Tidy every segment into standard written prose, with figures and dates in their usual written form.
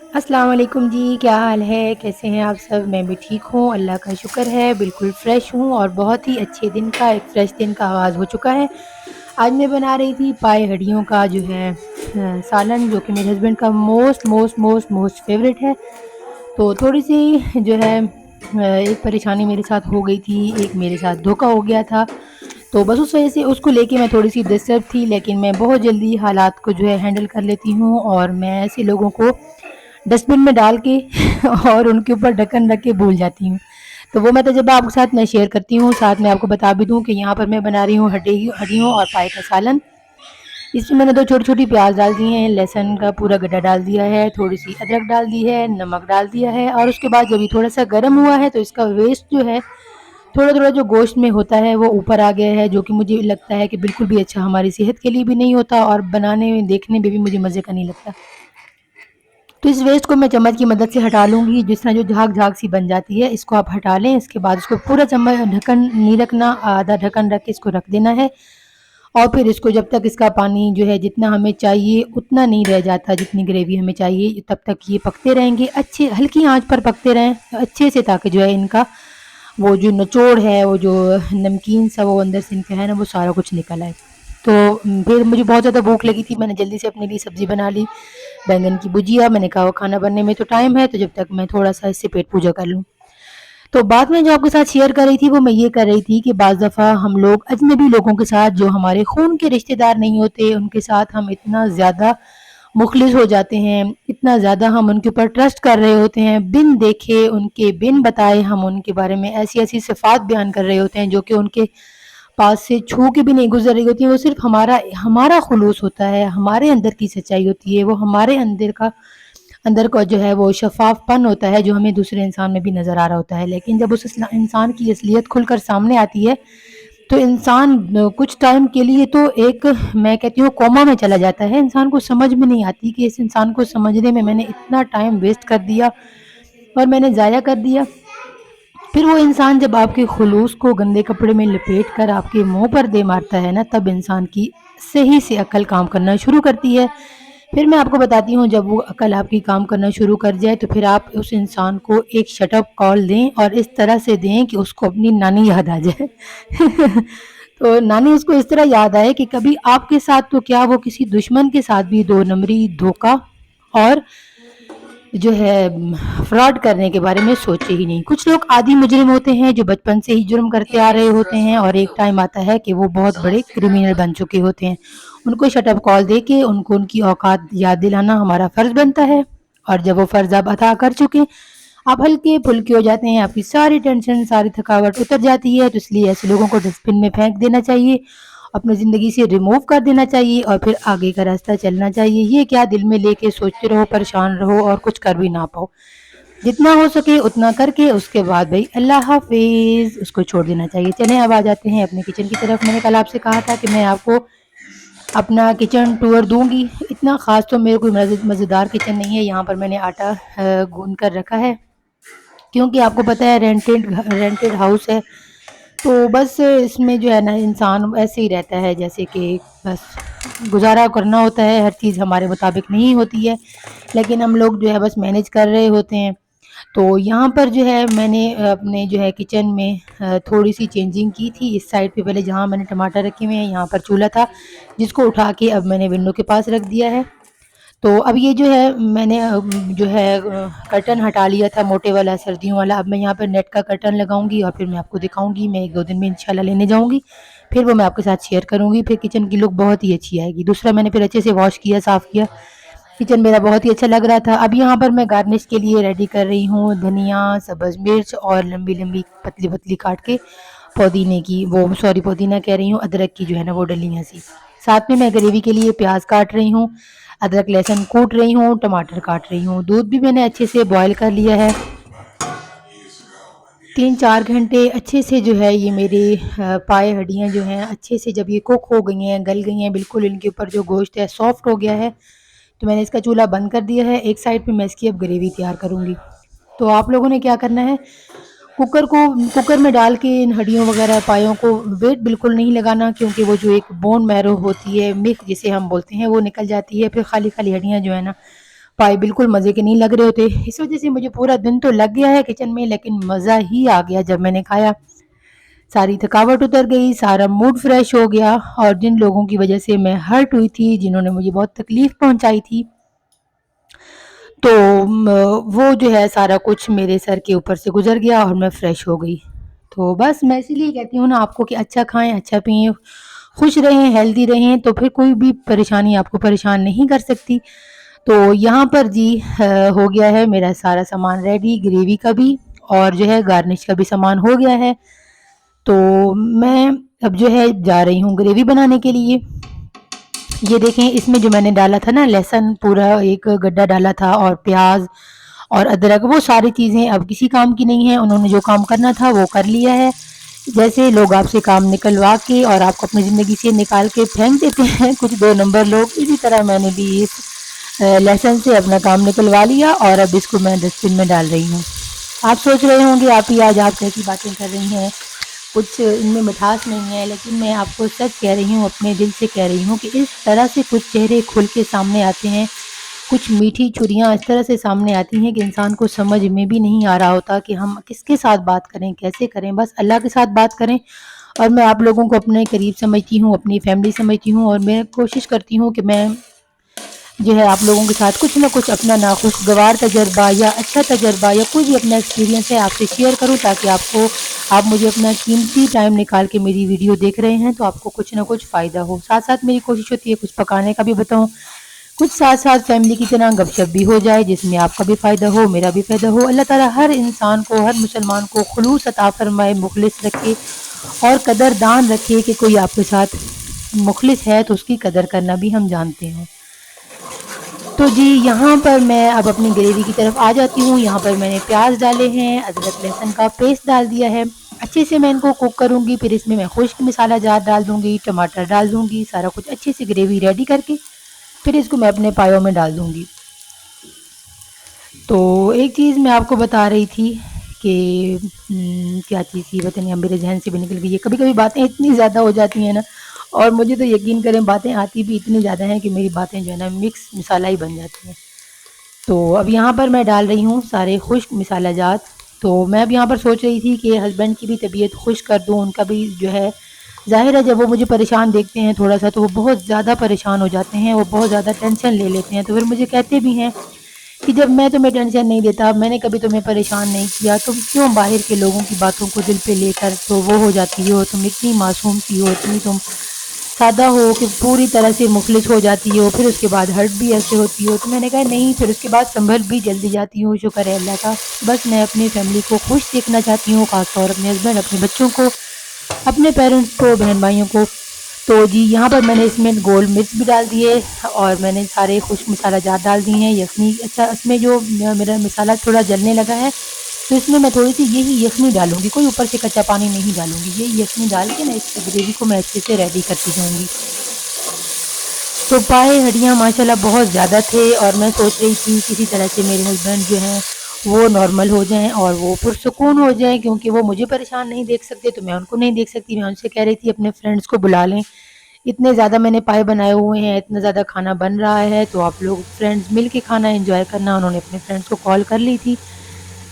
السلام علیکم جی، کیا حال ہے؟ کیسے ہیں آپ سب؟ میں بھی ٹھیک ہوں، اللہ کا شکر ہے، بالکل فریش ہوں اور بہت ہی اچھے دن کا ایک فریش دن کا آغاز ہو چکا ہے۔ آج میں بنا رہی تھی پائے ہڈیوں کا جو ہے سالن، جو کہ میرے ہسبینڈ کا موسٹ فیوریٹ ہے۔ تو تھوڑی سی جو ہے ایک پریشانی میرے ساتھ ہو گئی تھی، ایک میرے ساتھ دھوکا ہو گیا تھا، تو بس اس وجہ سے اس کو لے کے میں تھوڑی سی ڈسٹرب تھی، لیکن میں بہت جلدی حالات کو جو ہے ہینڈل کر لیتی ہوں اور میں ایسے لوگوں کو ڈسٹ بن میں ڈال کے اور ان کے اوپر ڈھکن رکھ کے بھول جاتی ہوں۔ تو وہ میں تجربہ آپ کے ساتھ میں شیئر کرتی ہوں، ساتھ میں آپ کو بتا بھی دوں کہ یہاں پر میں بنا رہی ہوں ہڈیوں اور پائے کا سالن۔ اس میں نے 2 چھوٹی چھوٹی پیاز ڈال دی ہیں، لہسن کا پورا گڈھا ڈال دیا ہے، تھوڑی سی ادرک ڈال دی ہے، نمک ڈال دیا ہے، اور اس کے بعد جب یہ تھوڑا سا گرم ہوا ہے تو اس کا ویسٹ جو ہے تھوڑا تھوڑا جو گوشت میں ہوتا ہے وہ اوپر آ گیا ہے، جو کہ مجھے لگتا ہے کہ بالکل بھی اچھا ہماری صحت کے لیے بھی نہیں ہوتا اور بنانے میں دیکھنے میں بھی مجھے مزے کا نہیں لگتا۔ تو اس ویسٹ کو میں چمچ کی مدد سے ہٹا لوں گی، جس طرح جو جھاگ جھاگ سی بن جاتی ہے اس کو آپ ہٹا لیں۔ اس کے بعد اس کو پورا چمچ ڈھکن نہیں رکھنا، آدھا ڈھکن رکھ کے اس کو رکھ دینا ہے، اور پھر اس کو جب تک اس کا پانی جو ہے جتنا ہمیں چاہیے اتنا نہیں رہ جاتا، جتنی گریوی ہمیں چاہیے، تب تک یہ پکتے رہیں گے، اچھے ہلکی آنچ پر پکتے رہیں اچھے سے، تاکہ جو ہے ان کا وہ جو نچوڑ ہے، وہ جو نمکین سا وہ اندر سے ان کا ہے نا، وہ سارا کچھ نکل آئے۔ تو پھر مجھے بہت زیادہ بھوک لگی تھی، میں نے جلدی سے اپنے لیے سبزی بنا لی، بینگن کی بھجیا۔ میں نے کہا وہ کھانا بننے میں تو ٹائم ہے، تو جب تک میں تھوڑا سا اس سے پیٹ پوجا کر لوں۔ تو بات میں جو آپ کے ساتھ شیئر کر رہی تھی وہ میں یہ کر رہی تھی کہ بعض دفعہ ہم لوگ اجنبی لوگوں کے ساتھ، جو ہمارے خون کے رشتہ دار نہیں ہوتے، ان کے ساتھ ہم اتنا زیادہ مخلص ہو جاتے ہیں، اتنا زیادہ ہم ان کے اوپر ٹرسٹ کر رہے ہوتے ہیں، بن دیکھے ان کے، بن بتائے ہم ان کے بارے میں ایسی ایسی صفات بیان کر رہے ہوتے ہیں جو کہ ان کے پاس سے چھو کے بھی نہیں گزر رہی ہوتی ہیں۔ وہ صرف ہمارا خلوص ہوتا ہے، ہمارے اندر کی سچائی ہوتی ہے، وہ ہمارے اندر کا جو ہے وہ شفاف پن ہوتا ہے، جو ہمیں دوسرے انسان میں بھی نظر آ رہا ہوتا ہے۔ لیکن جب اس انسان کی اصلیت کھل کر سامنے آتی ہے تو انسان کچھ ٹائم کے لیے تو ایک، میں کہتی ہوں، کوما میں چلا جاتا ہے۔ انسان کو سمجھ میں نہیں آتی کہ اس انسان کو سمجھنے میں نے اتنا ٹائم ویسٹ کر دیا اور میں نے ضائع کر دیا۔ پھر وہ انسان جب آپ کے خلوص کو گندے کپڑے میں لپیٹ کر آپ کے منہ پر دے مارتا ہے نا، تب انسان کی صحیح سے عقل کام کرنا شروع کرتی ہے۔ پھر میں آپ کو بتاتی ہوں، جب وہ عقل آپ کی کام کرنا شروع کر جائے تو پھر آپ اس انسان کو ایک شٹ اپ کال دیں، اور اس طرح سے دیں کہ اس کو اپنی نانی یاد آ جائے۔ تو نانی اس کو اس طرح یاد آئے کہ کبھی آپ کے ساتھ تو کیا، وہ کسی دشمن کے ساتھ بھی 2 نمبری، دھوکا اور جو ہے فراڈ کرنے کے بارے میں سوچے ہی نہیں۔ کچھ لوگ عادی مجرم ہوتے ہیں جو بچپن سے ہی جرم کرتے آ رہے ہوتے ہیں، اور ایک ٹائم آتا ہے کہ وہ بہت بڑے کرمینل بن چکے ہوتے ہیں۔ ان کو شٹ اپ کال دے کے ان کی اوقات یاد دلانا ہمارا فرض بنتا ہے، اور جب وہ فرض آپ ادا کر چکے، آپ ہلکے پھلکے ہو جاتے ہیں، آپ کی ساری ٹینشن، ساری تھکاوٹ اتر جاتی ہے۔ تو اس لیے ایسے لوگوں کو ڈسٹ بن میں پھینک دینا چاہیے، اپنی زندگی سے ریموو کر دینا چاہیے، اور پھر آگے کا راستہ چلنا چاہیے۔ یہ کیا دل میں لے کے سوچتے رہو، پریشان رہو اور کچھ کر بھی نہ پاؤ۔ جتنا ہو سکے اتنا کر کے اس کے بعد بھائی اللہ حافظ، اس کو چھوڑ دینا چاہیے۔ چلیں اب آ جاتے ہیں اپنے کچن کی طرف۔ میں نے کل آپ سے کہا تھا کہ میں آپ کو اپنا کچن ٹور دوں گی۔ اتنا خاص تو میرے کوئی مزیدار کچن نہیں ہے۔ یہاں پر میں نے آٹا گوندھ کر رکھا ہے، کیونکہ آپ کو پتہ ہے رینٹڈ ہاؤس ہے، تو بس اس میں جو ہے نا انسان ایسے ہی رہتا ہے، جیسے کہ بس گزارا کرنا ہوتا ہے، ہر چیز ہمارے مطابق نہیں ہوتی ہے، لیکن ہم لوگ جو ہے بس مینج کر رہے ہوتے ہیں۔ تو یہاں پر جو ہے میں نے اپنے جو ہے کچن میں تھوڑی سی چینجنگ کی تھی۔ اس سائڈ پہ پہلے جہاں میں نے ٹماٹر رکھے ہوئے ہیں، یہاں پر چولہا تھا جس کو اٹھا کے اب میں نے ونڈو کے پاس رکھ دیا ہے۔ تو اب یہ جو ہے میں نے جو ہے کرٹن ہٹا لیا تھا موٹے والا، سردیوں والا۔ اب میں یہاں پر نیٹ کا کرٹن لگاؤں گی، اور پھر میں آپ کو دکھاؤں گی، میں 1-2 دن میں انشاءاللہ لینے جاؤں گی، پھر وہ میں آپ کے ساتھ شیئر کروں گی۔ پھر کچن کی لک بہت ہی اچھی آئے گی۔ دوسرا میں نے پھر اچھے سے واش کیا، صاف کیا، کچن میرا بہت ہی اچھا لگ رہا تھا۔ اب یہاں پر میں گارنش کے لیے ریڈی کر رہی ہوں دھنیا، سبز مرچ، اور لمبی لمبی پتلی پتلی کاٹ کے پودینہ کہہ رہی ہوں، ادرک کی جو ہے نا وہ ڈلیاں سی۔ ساتھ میں گریوی کے لیے پیاز کاٹ رہی ہوں، ادرک لہسن کوٹ رہی ہوں، ٹماٹر کاٹ رہی ہوں۔ دودھ بھی میں نے اچھے سے بوائل کر لیا ہے۔ 3-4 گھنٹے اچھے سے جو ہے یہ میری پائے ہڈیاں جو ہیں اچھے سے جب یہ کوک ہو گئی ہیں، گل گئی ہیں بالکل، ان کے اوپر جو گوشت ہے سافٹ ہو گیا ہے، تو میں نے اس کا چولہا بند کر دیا ہے۔ ایک سائڈ پہ میں اس کی اب گریوی تیار کروں گی۔ تو آپ لوگوں نے کیا کرنا ہے، کوکر میں ڈال کے ان ہڈیوں وغیرہ پایوں کو ویٹ بالکل نہیں لگانا، کیونکہ وہ جو ایک بون میرو ہوتی ہے، مک جسے ہم بولتے ہیں، وہ نکل جاتی ہے۔ پھر خالی خالی ہڈیاں جو ہے نا پائے بالکل مزے کے نہیں لگ رہے ہوتے. اس وجہ سے مجھے پورا دن تو لگ گیا ہے کچن میں، لیکن مزہ ہی آ گیا جب میں نے کھایا. ساری تھکاوٹ اتر گئی، سارا موڈ فریش ہو گیا، اور جن لوگوں کی وجہ سے میں ہرٹ ہوئی تھی، جنہوں نے مجھے بہت تکلیف پہنچائی تھی، تو وہ جو ہے سارا کچھ میرے سر کے اوپر سے گزر گیا اور میں فریش ہو گئی. تو بس میں اسی لیے کہتی ہوں نا آپ کو کہ اچھا کھائیں، اچھا پئیں، خوش رہیں، ہیلدی رہیں، تو پھر کوئی بھی پریشانی آپ کو پریشان نہیں کر سکتی. تو یہاں پر جی ہو گیا ہے میرا سارا سامان ریڈی، گریوی کا بھی اور جو ہے گارنش کا بھی سامان ہو گیا ہے. تو میں اب جو ہے جا رہی ہوں گریوی بنانے کے لیے. یہ دیکھیں اس میں جو میں نے ڈالا تھا نا لہسن، پورا ایک گڈھا ڈالا تھا، اور پیاز اور ادرک، وہ ساری چیزیں اب کسی کام کی نہیں ہیں. انہوں نے جو کام کرنا تھا وہ کر لیا ہے. جیسے لوگ آپ سے کام نکلوا کے اور آپ کو اپنی زندگی سے نکال کے پھینک دیتے ہیں کچھ 2 نمبر لوگ، اسی طرح میں نے بھی اس لہسن سے اپنا کام نکلوا لیا، اور اب اس کو میں ڈسٹ بن میں ڈال رہی ہوں. آپ سوچ رہے ہوں گے آپ ہی آج آپ کیسی باتیں کر رہی ہیں، کچھ ان میں مٹھاس نہیں ہے، لیکن میں آپ کو سچ کہہ رہی ہوں، اپنے دل سے کہہ رہی ہوں کہ اس طرح سے کچھ چہرے کھل کے سامنے آتے ہیں، کچھ میٹھی چھریاں اس طرح سے سامنے آتی ہیں کہ انسان کو سمجھ میں بھی نہیں آ رہا ہوتا کہ ہم کس کے ساتھ بات کریں، کیسے کریں. بس اللہ کے ساتھ بات کریں. اور میں آپ لوگوں کو اپنے قریب سمجھتی ہوں، اپنی فیملی سمجھتی ہوں، اور میں کوشش کرتی ہوں کہ میں جو ہے آپ لوگوں کے ساتھ کچھ نہ کچھ اپنا ناخوشگوار تجربہ یا اچھا تجربہ یا کوئی بھی اپنا ایکسپیرینس ہے آپ سے شیئر کروں، تاکہ آپ مجھے اپنا قیمتی ٹائم نکال کے میری ویڈیو دیکھ رہے ہیں تو آپ کو کچھ نہ کچھ فائدہ ہو. ساتھ ساتھ میری کوشش ہوتی ہے کچھ پکانے کا بھی بتاؤں، کچھ ساتھ ساتھ فیملی کی طرح گپ شپ بھی ہو جائے، جس میں آپ کا بھی فائدہ ہو، میرا بھی فائدہ ہو. اللہ تعالیٰ ہر انسان کو، ہر مسلمان کو خلوص عطا فرمائے، مخلص رکھے اور قدر دان رکھے کہ کوئی آپ کے ساتھ مخلص ہے تو اس کی قدر کرنا بھی ہم جانتے ہیں. تو جی یہاں پر میں اب اپنی گریوی کی طرف آ جاتی ہوں. یہاں پر میں نے پیاز ڈالے ہیں، ادرک لہسن کا پیسٹ ڈال دیا ہے. اچھے سے میں ان کو کوک کروں گی، پھر اس میں خشک مسالہ جات ڈال دوں گی، ٹماٹر ڈال دوں گی، سارا کچھ اچھے سے گریوی ریڈی کر کے پھر اس کو میں اپنے پایوں میں ڈال دوں گی. تو ایک چیز میں آپ کو بتا رہی تھی کہ کیا چیز تھی پتہ نہیں، اب میرے ذہن سے بھی نکل گئی ہے. کبھی کبھی باتیں اتنی زیادہ ہو جاتی ہیں نا، اور مجھے تو یقین کریں باتیں آتی بھی اتنی زیادہ ہیں کہ میری باتیں جو ہے نا مکس مسالہ ہی بن جاتی ہیں. تو اب یہاں پر میں ڈال رہی ہوں سارے خشک مسالہ جات. تو میں اب یہاں پر سوچ رہی تھی کہ ہسبینڈ کی بھی طبیعت خوش کر دوں، ان کا بھی جو ہے ظاہر ہے جب وہ مجھے پریشان دیکھتے ہیں تھوڑا سا تو وہ بہت زیادہ پریشان ہو جاتے ہیں، وہ بہت زیادہ ٹینشن لے لیتے ہیں. تو پھر مجھے کہتے بھی ہیں کہ جب میں تمہیں ٹینشن نہیں دیتا، میں نے کبھی تمہیں پریشان نہیں کیا، تم کیوں باہر کے لوگوں کی باتوں کو دل پہ لے کر تو وہ ہو جاتی ہو، تم اتنی معصوم سی ہو، اتنی تم سادہ ہو کہ پوری طرح سے مخلص ہو جاتی ہو، پھر اس کے بعد ہرٹ بھی ایسے ہوتی ہو. تو میں نے کہا نہیں، پھر اس کے بعد سنبھل بھی جلدی جاتی ہوں، شکر ہے اللہ کا. بس میں اپنی فیملی کو خوش دیکھنا چاہتی ہوں، خاص طور اپنے ہسبینڈ، اپنے بچوں کو، اپنے پیرنٹس کو، بہن بھائیوں کو. تو جی یہاں پر میں نے اس میں گول مرچ بھی ڈال دیے، اور میں نے سارے خشک مسالہ جات ڈال دی ہیں. یخنی، اچھا اس میں جو میرا مسالہ تھوڑا جلنے لگا ہے تو اس میں تھوڑی سی یہی یخنی ڈالوں گی، کوئی اوپر سے کچا پانی نہیں ڈالوں گی. یہی یخنی ڈال کے نا اس گریوی کو میں اچھے سے ریڈی کرتی جاؤں گی. تو پائے ہڈیاں ماشاءاللہ بہت زیادہ تھے، اور میں سوچ رہی تھی کسی طرح سے میرے ہسبینڈ جو ہیں وہ نارمل ہو جائیں اور وہ پرسکون ہو جائیں، کیونکہ وہ مجھے پریشان نہیں دیکھ سکتے تو میں ان کو نہیں دیکھ سکتی. میں ان سے کہہ رہی تھی اپنے فرینڈس کو بلا لیں، اتنے زیادہ میں نے پائے بنائے ہوئے ہیں، اتنا زیادہ کھانا بن رہا ہے، تو آپ لوگ فرینڈس مل کے کھانا انجوائے کرنا. انہوں نے اپنے فرینڈس کو کال کر لی تھی.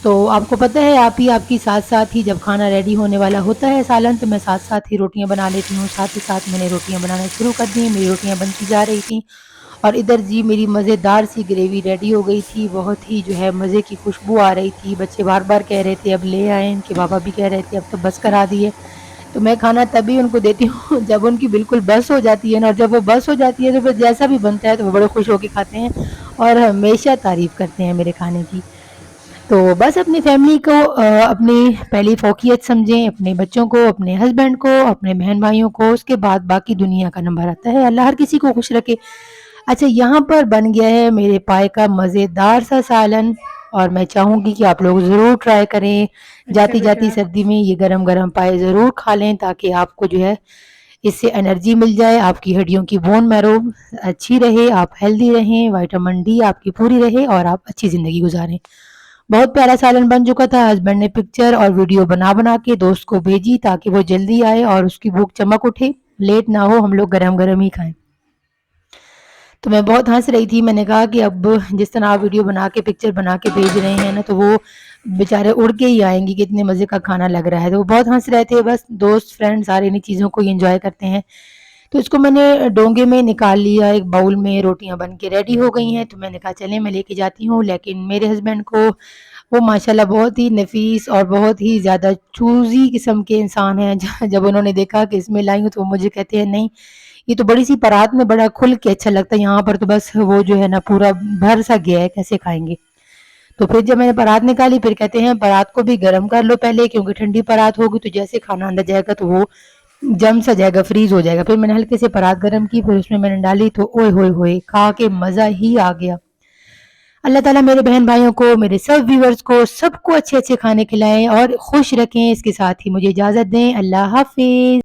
تو آپ کو پتہ ہے آپ کی ساتھ ساتھ ہی جب کھانا ریڈی ہونے والا ہوتا ہے سالن، تو میں ساتھ ساتھ ہی روٹیاں بنا لیتی ہوں. ساتھ ہی ساتھ میں نے روٹیاں بنانا شروع کر دی. میری روٹیاں بنتی جا رہی تھیں، اور ادھر جی میری مزیدار سی گریوی ریڈی ہو گئی تھی. بہت ہی جو ہے مزے کی خوشبو آ رہی تھی. بچے بار بار کہہ رہے تھے اب لے آئیں، ان کے بابا بھی کہہ رہے تھے اب تو بس کرا دیے. تو میں کھانا تبھی ان کو دیتی ہوں جب ان کی بالکل بس ہو جاتی ہے نا، اور جب وہ بس ہو جاتی ہے تو پھر جیسا بھی بنتا ہے تو وہ بڑے خوش ہو کے کھاتے ہیں اور ہمیشہ تعریف کرتے ہیں میرے کھانے کی. تو بس اپنی فیملی کو اپنی پہلی فوقیت سمجھیں، اپنے بچوں کو، اپنے ہسبینڈ کو، اپنے بہن بھائیوں کو، اس کے بعد باقی دنیا کا نمبر آتا ہے. اللہ ہر کسی کو خوش رکھے. اچھا یہاں پر بن گیا ہے میرے پائے کا مزیدار سا سالن، اور میں چاہوں گی کہ آپ لوگ ضرور ٹرائی کریں. جاتی جاتی سردی میں یہ گرم گرم پائے ضرور کھا لیں، تاکہ آپ کو جو ہے اس سے انرجی مل جائے، آپ کی ہڈیوں کی بون میرو اچھی رہے، آپ ہیلدی رہیں، وائٹامن ڈی آپ کی پوری رہے، اور آپ اچھی زندگی گزاریں. بہت پیارا سالن بن چکا تھا. ہسبینڈ نے پکچر اور ویڈیو بنا بنا کے دوست کو بھیجی تاکہ وہ جلدی آئے اور اس کی بھوک چمک اٹھے، لیٹ نہ ہو، ہم لوگ گرم گرم ہی کھائیں. تو میں بہت ہنس رہی تھی. میں نے کہا کہ اب جس طرح آپ ویڈیو بنا کے پکچر بنا کے بھیج رہے ہیں نا تو وہ بیچارے اڑ کے ہی آئیں گی کہ اتنے مزے کا کھانا لگ رہا ہے. تو وہ بہت ہنس رہے تھے. بس دوست فرینڈ سارے انہیں چیزوں کو انجوائے کرتے ہیں. تو اس کو میں نے ڈونگے میں نکال لیا. ایک باؤل میں روٹیاں بن کے ریڈی ہو گئی ہیں. تو میں نے کہا چلیں میں لے کے جاتی ہوں. لیکن میرے ہسبینڈ کو وہ ماشاءاللہ بہت ہی نفیس اور بہت ہی زیادہ چوزی قسم کے انسان ہیں. جب انہوں نے دیکھا کہ اس میں لائی ہوں تو وہ مجھے کہتے ہیں نہیں یہ تو بڑی سی پرات میں بڑا کھل کے اچھا لگتا ہے, یہاں پر تو بس وہ جو ہے نا پورا بھر سا گیا ہے, کیسے کھائیں گے. تو پھر جب میں نے پرات نکالی پھر کہتے ہیں پرات کو بھی گرم کر لو پہلے, کیونکہ ٹھنڈی پرات ہوگی تو جیسے کھانا اندر جائے گا تو وہ جم سا جائے گا, فریز ہو جائے گا. پھر میں نے ہلکے سے پرات گرم کی, پھر اس میں نے ڈالی تو اوئے ہوئے ہوئے کھا کے مزہ ہی آ گیا. اللہ تعالیٰ میرے بہن بھائیوں کو, میرے سب ویورز کو, سب کو اچھے اچھے کھانے کھلائیں اور خوش رکھیں. اس کے ساتھ ہی مجھے اجازت دیں. اللہ حافظ.